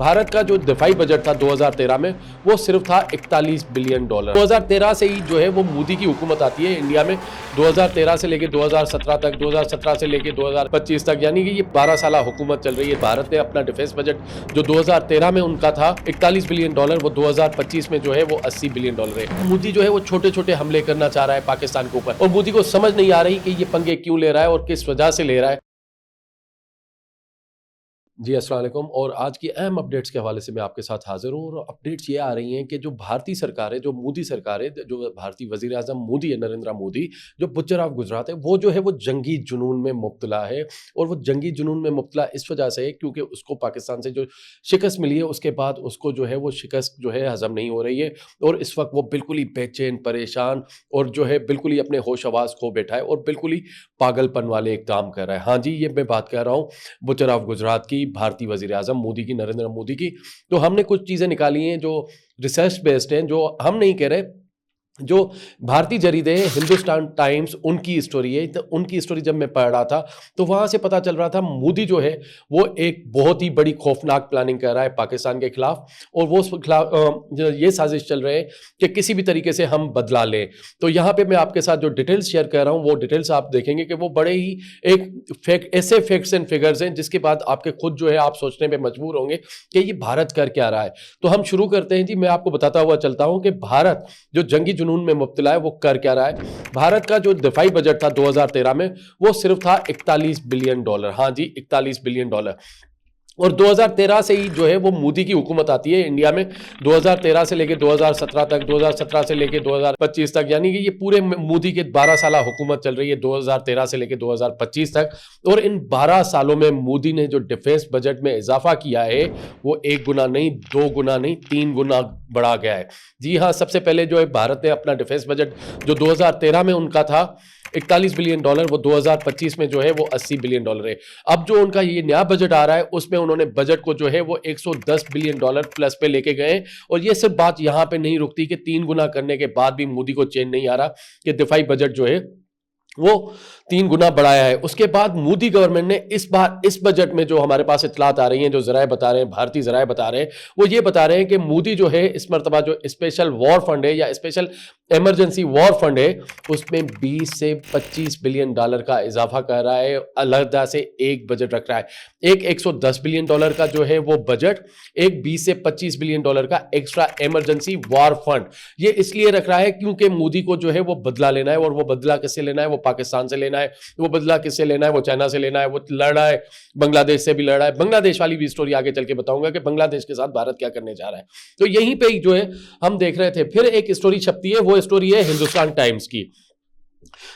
भारत का जो दिफाई बजट था 2013 में वो सिर्फ था 41 बिलियन डॉलर। 2013 से ही जो है वो मोदी की हुकूमत आती है इंडिया में, 2013 से लेके 2017 तक, 2017 से लेके 2025 तक, यानी कि ये 12 साल हुकूमत चल रही है। भारत ने अपना डिफेंस बजट जो 2013 में उनका था 41 बिलियन डॉलर, वो 2025 में जो है वो 80 बिलियन डॉलर है। मोदी जो है वो छोटे छोटे हमले करना चाह रहा है पाकिस्तान के ऊपर, और मोदी को समझ नहीं आ रही कि ये पंगे क्यों ले रहा है और किस वजह से ले रहा है। जी अस्सलाम वालेकुम। और आज की अहम अपडेट्स के हवाले से मैं आपके साथ हाजिर हूँ। और अपडेट्स ये आ रही हैं कि जो भारतीय सरकार है, जो मोदी सरकार है, जो भारतीय वजीर आजम मोदी है, नरेंद्र मोदी, जो बुच्चर ऑफ गुजरात है, वो जो है वो जंगी जुनून में मुब्तला है। और वो जंगी जुनून में मुब्तला इस वजह से है क्योंकि उसको पाकिस्तान से जो शिकस्त मिली है उसके बाद उसको जो है वो शिकस्त जो है हजम नहीं हो रही है। और इस वक्त वो बिल्कुल ही बेचैन, परेशान और जो है बिल्कुल ही अपने होश आवाज खो बैठा है और बिल्कुल ही पागलपन वाले एक काम कर रहा है। हाँ जी, ये मैं बात कर रहा हूँ बुच्चर ऑफ गुजरात की, भारतीय वजीर आजम मोदी की, नरेंद्र मोदी की। तो हमने कुछ चीज़ें निकाली हैं जो रिसर्च बेस्ड हैं, जो हम नहीं कह रहे, जो भारतीय जरीदे हैं, हिंदुस्तान टाइम्स, उनकी स्टोरी है। तो उनकी स्टोरी जब मैं पढ़ रहा था तो वहां से पता चल रहा था मोदी जो है वो एक बहुत ही बड़ी खौफनाक प्लानिंग कर रहा है पाकिस्तान के खिलाफ। और वो उस खिलाफ ये साजिश चल रहे हैं कि किसी भी तरीके से हम बदला लें। तो यहाँ पे मैं आपके साथ जो डिटेल्स शेयर कर रहा हूँ वो डिटेल्स आप देखेंगे कि वो बड़े ही एक ऐसे फैक्ट्स एंड फिगर्स हैं जिसके बाद आपके खुद जो है आप सोचने पे मजबूर होंगे कि ये भारत कर क्या रहा है। तो हम शुरू करते हैं जी। मैं आपको बताता हुआ चलता हूं कि भारत जो जंगी जुनून में मुब्तला है वो कर क्या रहा है। भारत का जो दिफाई बजट था 2013 में वो सिर्फ था 41 बिलियन डॉलर। हाँ जी, 41 बिलियन डॉलर। और 2013 से ही जो है वो मोदी की हुकूमत आती है इंडिया में, 2013 से लेके 2017 तक, 2017 से लेके 2025 तक, यानी कि ये पूरे मोदी के 12 साल हुकूमत चल रही है 2013 से लेके 2025 तक। और इन 12 सालों में मोदी ने जो डिफेंस बजट में इजाफा किया है वो 1 गुना नहीं, 2 गुना नहीं, 3 गुना बढ़ा गया है। जी हाँ, सबसे पहले जो है भारत ने अपना डिफेंस बजट जो 2013 में उनका था 41 बिलियन डॉलर, वो 2025 में जो है वो 80 बिलियन डॉलर है। अब जो उनका ये नया बजट आ रहा है उसमें उन्होंने बजट को जो है वो 110 बिलियन डॉलर प्लस पे लेके गए। और ये सिर्फ बात यहां पे नहीं रुकती कि 3 गुना करने के बाद भी मोदी को चैन नहीं आ रहा कि दिफाई बजट जो है वो 3 गुना बढ़ाया है। उसके बाद मोदी गवर्नमेंट ने इस बार इस बजट में जो हमारे पास इत्तलात आ रही हैं, जो जराए बता रहे हैं, भारतीय जराए बता रहे हैं, वो ये बता रहे हैं कि मोदी जो है इस मरतबा जो स्पेशल वॉर फंड है या स्पेशल इमरजेंसी वॉर फंड है उसमें 20 से 25 बिलियन डॉलर का इजाफा कर रहा है। अलहदा से एक बजट रख रहा है, एक 110 बिलियन डॉलर का जो है वो बजट, एक 20 से 25 बिलियन डॉलर का एक्स्ट्रा इमरजेंसी वॉर फंड। ये इसलिए रख रहा है क्योंकि मोदी को जो है वो बदला लेना है। और वो बदला किससे लेना है? वो पाकिस्तान से लेना है। वो बदला किससे लेना है? वो चाइना से लेना है। वो लड़ रहा है, बांग्लादेश से भी लड़ रहा है। बांग्लादेश वाली भी स्टोरी आगे चल के बताऊंगा कि बांग्लादेश के साथ भारत क्या करने जा रहा है। तो यहीं पे जो है हम देख रहे थे। फिर एक स्टोरी छपती है, वो स्टोरी है हिंदुस्तान टाइम्स की।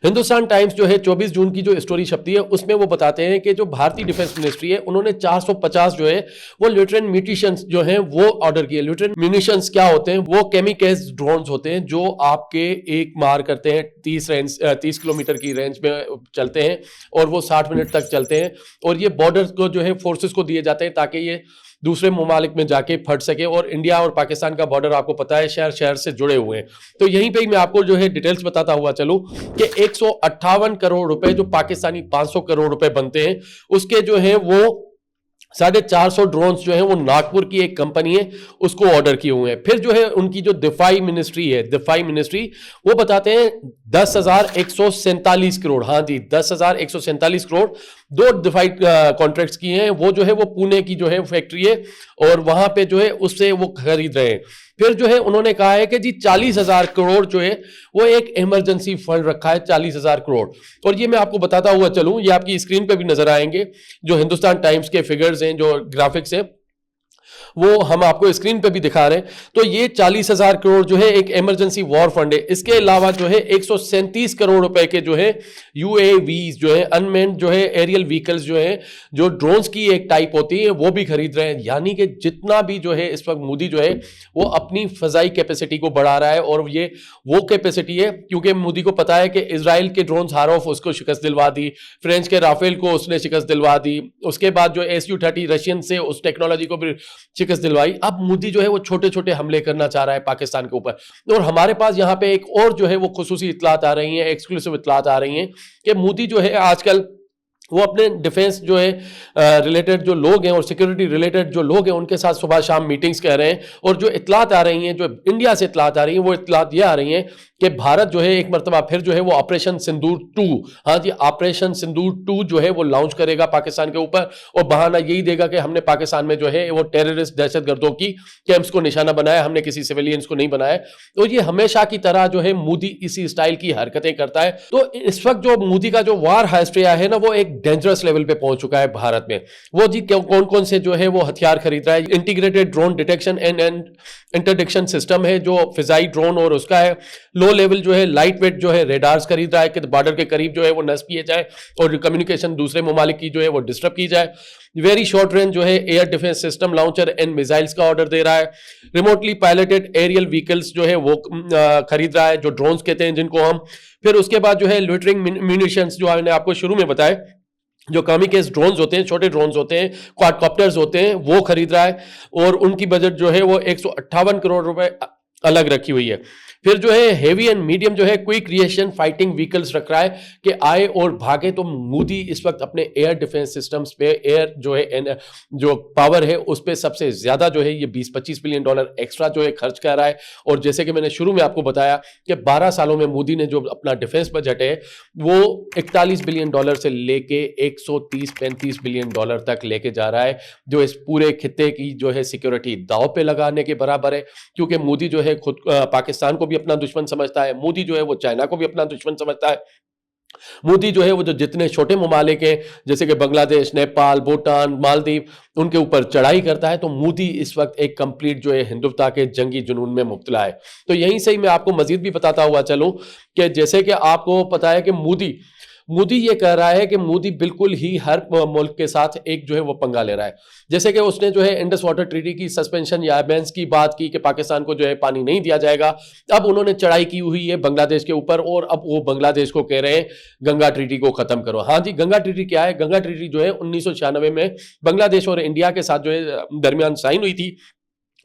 हिंदुस्तान टाइम्स जो है 24 जून की जो स्टोरी छपती है उसमें वो बताते हैं कि जो भारतीय डिफेंस मिनिस्ट्री है उन्होंने 450 जो है वो ल्यूटेरेंट म्यूनिशंस जो हैं वो ऑर्डर किए। ल्यूटेरेंट म्यूनिशंस क्या होते हैं? वो केमिकल्स ड्रोन्स होते हैं जो आपके एक मार करते हैं 30 किलोमीटर की रेंज में चलते हैं और वो 60 मिनट तक चलते हैं। और ये बॉर्डर को जो है फोर्सेस को दिए जाते हैं ताकि ये दूसरे ममालिक में जाके फट सके। और इंडिया और पाकिस्तान का बॉर्डर आपको पता है शहर शहर से जुड़े हुए हैं। तो यहीं पे ही मैं आपको जो है डिटेल्स बताता हुआ चलूं कि 158 करोड़ रुपए जो पाकिस्तानी 500 करोड़ रुपए बनते हैं उसके जो है वो 450 ड्रोन्स जो है वो नागपुर की एक कंपनी है उसको ऑर्डर किए हुए हैं। फिर जो है उनकी जो दिफाई मिनिस्ट्री है, दिफाई मिनिस्ट्री, वो बताते हैं 10,147 करोड़, हाँ जी 10,147 करोड़ दो दिफाई कॉन्ट्रैक्ट्स किए हैं। वो जो है वो पुणे की जो है फैक्ट्री है और वहां पे जो है उससे वो खरीद रहे हैं। फिर जो है उन्होंने कहा है कि जी 40,000 करोड़ जो है वो एक इमरजेंसी फंड रखा है, 40,000 करोड़। और ये मैं आपको बताता हुआ चलूं, ये आपकी स्क्रीन पे भी नजर आएंगे जो हिंदुस्तान टाइम्स के फिगर्स हैं, जो ग्राफिक्स हैं वो हम आपको स्क्रीन पे भी दिखा रहे हैं। तो ये 40,000 करोड़ जो है एक इमरजेंसी वॉर फंड है। इसके अलावा जो है 137 करोड़ रुपए के जो है यूएवीज जो है अनमेन्ड जो है एरियल व्हीकल्स जो है जो ड्रोन्स की एक टाइप होती है वो भी खरीद रहे हैं। यानी कि जितना भी जो है इस वक्त मोदी जो है वो अपनी फजाई कैपेसिटी को बढ़ा रहा है। और ये वो कैपेसिटी है क्योंकि मोदी को पता है कि इजराइल के ड्रोन हारोफ उसको शिकस्त दिलवा दी, फ्रेंच के राफेल को उसने शिकस्त दिलवा दी, उसके बाद जो SU-30 रशियन से उस टेक्नोलॉजी को भी शिकस्त दिलवाई। अब मोदी जो है वो छोटे छोटे हमले करना चाह रहा है पाकिस्तान के ऊपर। और हमारे पास यहाँ पे एक और जो है वो खुसूसी इत्तलात आ रही हैं, एक्सक्लूसिव इत्तलात आ रही हैं कि मोदी जो है आजकल वो अपने डिफेंस जो है रिलेटेड जो लोग हैं और सिक्योरिटी रिलेटेड जो लोग हैं उनके साथ सुबह शाम मीटिंग्स कर रहे हैं। और जो इतलात आ रही हैं, जो इंडिया से इतलात आ रही हैं, वो इतलात ये आ रही हैं कि भारत जो है एक मरतबा फिर जो है वो ऑपरेशन सिंदूर 2, हाँ जी, ऑपरेशन सिंदूर 2 जो है वो लॉन्च करेगा पाकिस्तान के ऊपर, और बहाना यही देगा कि हमने पाकिस्तान में जो है वो टेररिस्ट दहशतगर्दों की कैंप्स को निशाना बनाया, हमने किसी सिविलियंस को नहीं बनाया। तो ये हमेशा की तरह जो है मोदी इसी स्टाइल की हरकतें करता है। तो इस वक्त जो मोदी का जो वार हाइस्ट्रिया है ना, वो एक डेंजरस लेवल पे पहुंच चुका है भारत में। वो जी कौन कौन से जो है वो हथियार खरीद रहा है। Integrated drone detection and interdiction system है जो फिजाई ड्रोन और उसका है। लो लेवल जो है लाइट वेट जो है रेडार्स खरीद रहा है कि बॉर्डर के करीब जो है वो नष्ट किए जाए और कम्युनिकेशन दूसरे ममालिक की जो है वो डिस्टर्ब की जाए। वेरी शॉर्ट रेंज जो है air defence system launcher and missiles का ऑर्डर दे रहा है। रिमोटली पायलटेड एरियल व्हीकल्स जो है वो खरीद रहा है, जो ड्रोन्स कहते हैं जिनको हम। फिर उसके बाद जो है लोइटरिंग म्यूनिशंस, जो मैंने आपको शुरू में बताया, जो कामिकेस ड्रोन्स होते हैं, छोटे ड्रोन्स होते हैं, क्वाडकॉप्टर्स होते हैं, वो खरीद रहा है। और उनकी बजट जो है वो 158 करोड़ रुपए अलग रखी हुई है। फिर जो है हेवी एंड मीडियम जो है क्विक रिएक्शन फाइटिंग व्हीकल्स रख रहा है कि आए और भागे। तो मोदी इस वक्त अपने एयर डिफेंस सिस्टम्स पे, एयर जो है जो पावर है उस पे सबसे ज्यादा जो है ये 20-25 बिलियन डॉलर एक्स्ट्रा जो है खर्च कर रहा है। और जैसे कि मैंने शुरू में आपको बताया कि 12 सालों में मोदी ने जो अपना डिफेंस बजट है वो 41 बिलियन डॉलर से लेके 130-135 बिलियन डॉलर तक लेके जा रहा है, जो इस पूरे खित्ते की जो है सिक्योरिटी दांव पे लगाने के बराबर है। क्योंकि मोदी जो है खुद पाकिस्तान को भी अपना दुश्मन समझता है, मोदी जो है वो चाइना को भी अपना दुश्मन समझता है। मोदी जो है वो जो जितने छोटे ममालिक हैं जैसे कि बांग्लादेश, नेपाल, भूटान, मालदीव, उनके ऊपर चढ़ाई करता है। तो मोदी इस वक्त एक कंप्लीट जो है हिंदुत्व के जंगी जुनून में मुब्तला है। तो यहीं से ही मैं आपको मजीद भी बताता हुआ चलूं कि जैसे कि आपको पता है कि मोदी ये कह रहा है कि मोदी बिल्कुल ही हर मुल्क के साथ एक जो है वो पंगा ले रहा है। जैसे कि उसने जो है इंडस वाटर ट्रीटी की सस्पेंशन या बैन्स की बात की कि पाकिस्तान को जो है पानी नहीं दिया जाएगा। अब उन्होंने चढ़ाई की हुई है बांग्लादेश के ऊपर और अब वो बांग्लादेश को कह रहे हैं गंगा ट्रीटी को खत्म करो। हाँ जी, गंगा ट्रीटी क्या है? गंगा ट्रीटी जो है 1996 में बांग्लादेश और इंडिया के साथ जो है दरमियान साइन हुई थी।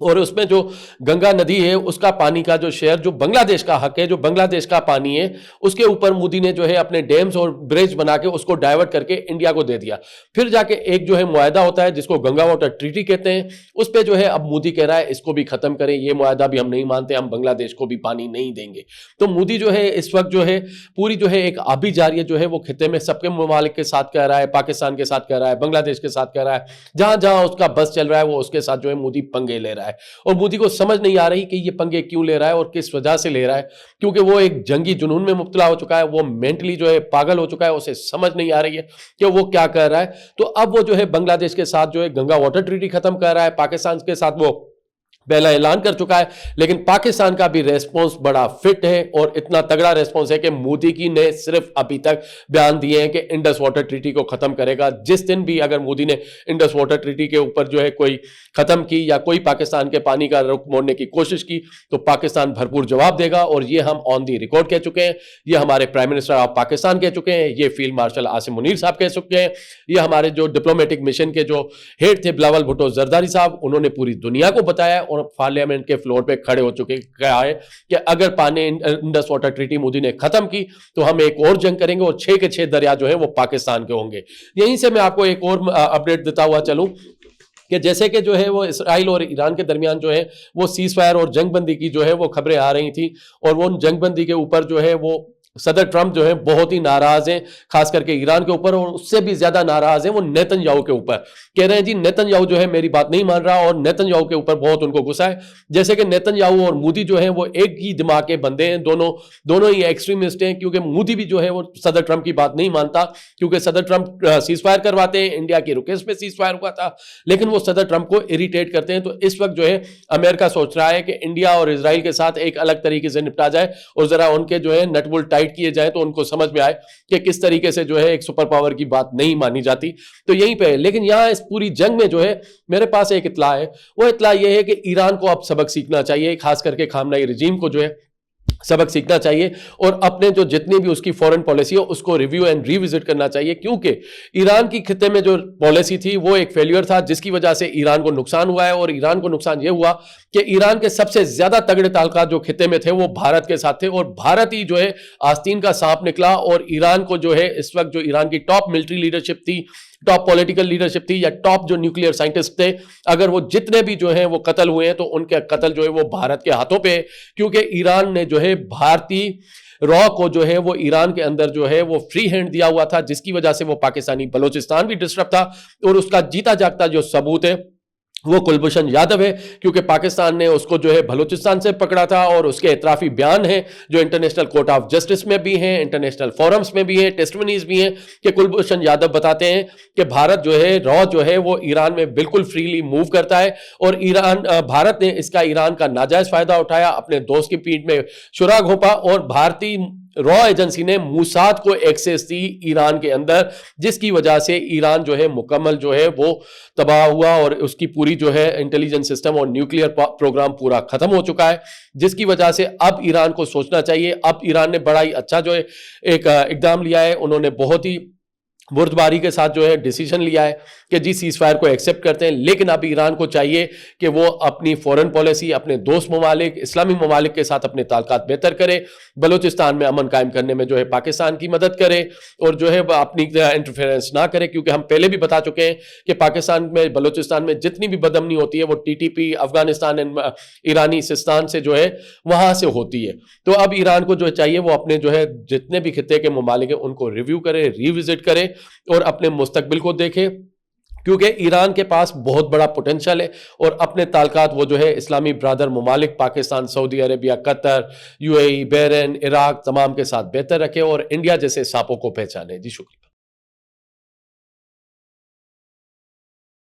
और उसमें जो गंगा नदी है उसका पानी का जो शेयर जो बांग्लादेश का हक है, जो बांग्लादेश का पानी है, उसके ऊपर मोदी ने जो है अपने डैम्स और ब्रिज बना के उसको डाइवर्ट करके इंडिया को दे दिया। फिर जाके एक जो है मुआहदा होता है जिसको गंगा वाटर ट्रीटी कहते हैं, उस पर जो है अब मोदी कह रहा है इसको भी खत्म करें, ये मुआहदा भी हम नहीं मानते, हम बांग्लादेश को भी पानी नहीं देंगे। तो मोदी जो है इस वक्त जो है पूरी जो है एक आबी जारियत जो है वो खिते में सबके ममालिक के साथ कह रहा है, पाकिस्तान के साथ कह रहा है, बांग्लादेश के साथ कह रहा है। जहां जहां उसका बस चल रहा है वो उसके साथ जो है मोदी पंगे ले रहा है। और मोदी को समझ नहीं आ रही कि ये पंगे क्यों ले रहा है और किस वजह से ले रहा है, क्योंकि वो एक जंगी जुनून में मुब्तला हो चुका है, वो मेंटली जो है पागल हो चुका है, उसे समझ नहीं आ रही है कि वो क्या कर रहा है। तो अब वो जो है बांग्लादेश के साथ जो है गंगा वाटर ट्रीटी खत्म कर रहा है, पाकिस्तान के साथ वो पहला ऐलान कर चुका है। लेकिन पाकिस्तान का भी रेस्पॉन्स बड़ा फिट है और इतना तगड़ा रेस्पॉन्स है कि मोदी की ने सिर्फ अभी तक बयान दिए हैं कि इंडस वाटर ट्रीटी को खत्म करेगा। जिस दिन भी अगर मोदी ने इंडस वाटर ट्रीटी के ऊपर जो है कोई खत्म की या कोई पाकिस्तान के पानी का रुख मोड़ने की कोशिश की तो पाकिस्तान भरपूर जवाब देगा। और ये हम ऑन दी रिकॉर्ड कह चुके हैं, ये हमारे प्राइम मिनिस्टर ऑफ पाकिस्तान कह चुके हैं, ये फील्ड मार्शल आसिम मुनीर साहब कह चुके हैं, ये हमारे जो डिप्लोमेटिक मिशन के जो हेड थे बिलावल भुट्टो जरदारी साहब, उन्होंने पूरी दुनिया को बताया और पार्लियामेंट के फ्लोर पे खड़े हो चुके कहा है कि अगर पानी इंडस वाटर ट्रीटी मोदी ने खत्म की तो हम एक और जंग करेंगे और 6 के 6 दरिया जो है वो पाकिस्तान के होंगे। यहीं से मैं आपको एक और अपडेट देता हुआ चलूं कि जैसे कि जो है वो इसराइल और ईरान के दरमियान जो है वो सीज फायर और जंगबंदी की जो है वो खबरें आ रही थी और वो जंगबंदी के ऊपर जो है वो सदर ट्रंप जो है बहुत ही नाराज हैं, खास करके ईरान के ऊपर, और उससे भी ज्यादा नाराज हैं वो नेतन्याहू के ऊपर। कह रहे हैं जी नेतन्याहू जो है मेरी बात नहीं मान रहा और नेतन्याहू के ऊपर बहुत उनको गुस्सा है। जैसे कि नेतन्याहू और मोदी जो है वो एक ही दिमाग के बंदे हैं, दोनों ही एक्सट्रीमिस्ट हैं। क्योंकि मोदी भी जो है वो सदर ट्रंप की बात नहीं मानता, क्योंकि सदर ट्रंप सीज फायर करवाते हैं, इंडिया की रिक्वेस्ट पे सीज फायर हुआ था, लेकिन वो सदर ट्रंप को इरिटेट करते हैं। तो इस वक्त जो है अमेरिका सोच रहा है कि इंडिया और इसराइल के साथ एक अलग तरीके से निपटा जाए और जरा उनके जो है नट बोल्ट किए जाए तो उनको समझ में आए कि किस तरीके से जो है एक सुपर पावर की बात नहीं मानी जाती। तो यहीं पे है। लेकिन यहां इस पूरी जंग में जो है मेरे पास एक इत्तला है, वो इत्तला ये है कि ईरान को अब सबक सीखना चाहिए, खास करके खामनेई रजीम को जो है सबक सीखना चाहिए और अपने जो जितनी भी उसकी फॉरेन पॉलिसी हो उसको रिव्यू एंड रिविजिट करना चाहिए, क्योंकि ईरान की खिते में जो पॉलिसी थी वो एक फेलियर था, जिसकी वजह से ईरान को नुकसान हुआ है। और ईरान को नुकसान ये हुआ कि ईरान के सबसे ज्यादा तगड़े ताल्लुकात जो खिते में थे वो भारत के साथ थे, और भारत ही जो है आस्तीन का सांप निकला। और ईरान को जो है इस वक्त जो ईरान की टॉप मिलिट्री लीडरशिप थी, टॉप पॉलिटिकल लीडरशिप थी, या टॉप जो न्यूक्लियर साइंटिस्ट थे, अगर वो जितने भी जो है वो कत्ल हुए हैं तो उनके कत्ल जो है वो भारत के हाथों पे है, क्योंकि ईरान ने जो है भारतीय रॉ को जो है वो ईरान के अंदर जो है वो फ्री हैंड दिया हुआ था, जिसकी वजह से वो पाकिस्तानी बलोचिस्तान भी डिस्टर्ब था। और उसका जीता जागता जो सबूत है वो कुलभूषण यादव है, क्योंकि पाकिस्तान ने उसको जो है बलूचिस्तान से पकड़ा था, और उसके एतराफी बयान हैं जो इंटरनेशनल कोर्ट ऑफ जस्टिस में भी हैं, इंटरनेशनल फोरम्स में भी हैं, टेस्टिमनीज भी हैं, कि कुलभूषण यादव बताते हैं कि भारत जो है रॉ जो है वो ईरान में बिल्कुल फ्रीली मूव करता है, और भारत ने इसका ईरान का नाजायज फायदा उठाया, अपने दोस्त की पीठ में छुरा घोंपा, और भारतीय रॉ एजेंसी ने मूसाद को एक्सेस दी ईरान के अंदर, जिसकी वजह से ईरान जो है मुकम्मल जो है वो तबाह हुआ, और उसकी पूरी जो है इंटेलिजेंस सिस्टम और न्यूक्लियर प्रोग्राम पूरा खत्म हो चुका है। जिसकी वजह से अब ईरान को सोचना चाहिए। अब ईरान ने बड़ा ही अच्छा जो है एक इकदाम लिया है, उन्होंने बहुत ही बुर्दबारी के साथ जो है डिसीजन लिया है कि जी सीज फायर को एक्सेप्ट करते हैं, लेकिन अब ईरान को चाहिए कि वो अपनी फॉरेन पॉलिसी अपने दोस्त ममालिक इस्लामी ममालिक के साथ अपने ताल्लुकात बेहतर करे, बलूचिस्तान में अमन कायम करने में जो है पाकिस्तान की मदद करे, और जो है अपनी इंटरफेरेंस ना करे, क्योंकि हम पहले भी बता चुके हैं कि पाकिस्तान में बलूचिस्तान में जितनी भी बदअमनी होती है वो टीटीपी अफगानिस्तान एंड ईरानी सिस्तान से जो है वहां से होती है। तो अब ईरान को जो चाहिए वो अपने जो है जितने भी खिते के ममालिक हैं उनको रिव्यू करे, रिविजिट करे, और अपने मुस्तकबिल को देखे, क्योंकि ईरान के पास बहुत बड़ा पोटेंशियल है, और अपने ताल्लुकात वो जो है इस्लामी ब्रादर ममालिक Pakistan, Saudi Arabia, Qatar, UAE, Bahrain, Iraq तमाम के साथ बेहतर रखे, और इंडिया जैसे सांपों को पहचाने। जी शुक्रिया।